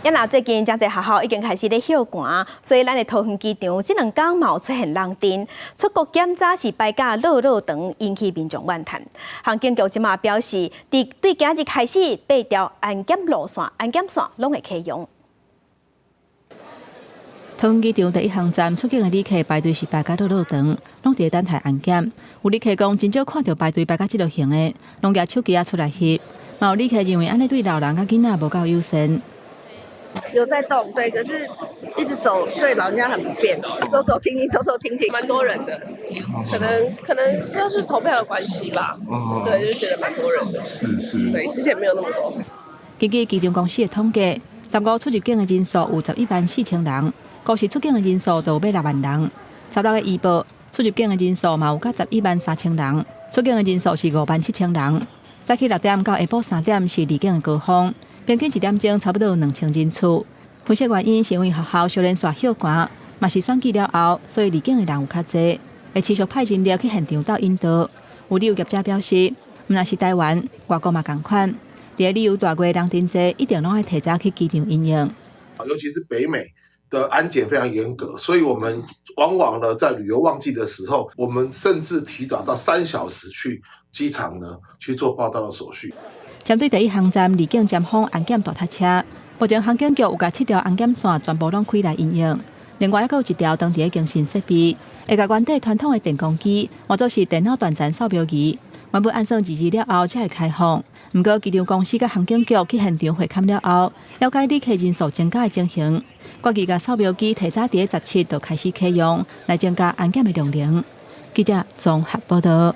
因若最近真侪学校已经开始咧休寒，所以咱的桃园机场这2天嘛有出现人丁，出国检查是排假落长，引起民众怨叹。航警局即马表示，对今日开始8条安检路线、安检线拢会启用。桃园机场第1航站出境的旅客排队是排甲落长，拢伫等待安检。有旅客讲真少看到排队排甲即落型的，拢举手机出来翕。嘛有旅客认为安尼对老人甲囡仔无够友善。 有在动，对，可是一直走对老人家很不便，走走停停，走走停停，蛮多人的，可能要是投票的关系吧，对，就觉得蛮多人的，是，对，之前没有那么多。根据机场公司的统计，15出入境的人数有11万4千人，公司出境的人数就有6万人。16个医报出入境的人数嘛有到11万3千人，出境的人数是5万7千人。早起6点到下晡3点是离境的高峰。 平均1点钟差不多有2000人次。分析原因是因为学校小连续休寒，嘛是选举了后，所以离境的人有较侪，会持续派人力去现场到引导。有旅游业者表示，毋但是台湾，外国嘛同款。伫旅游大月人真侪，一定拢要提早去机场应用。尤其是北美的安检非常严格，所以我们往往呢在旅游旺季的时候，我们甚至提早到3小时去机场呢去做报到的手续。 针对第1航站离境尖峰安检大塞车，目前航警局有甲7条安检线全部拢开来应用，另外还有1条当地的更新设备，会甲原地传统的电工机或者是电脑断层扫描仪，原本按算日了后才会开放。不过机场公司甲航警局去现场会勘了后，了解旅客人数增加的情形，决议甲扫描机提早伫17就开始启用，来增加安检的容量。记者综合报道。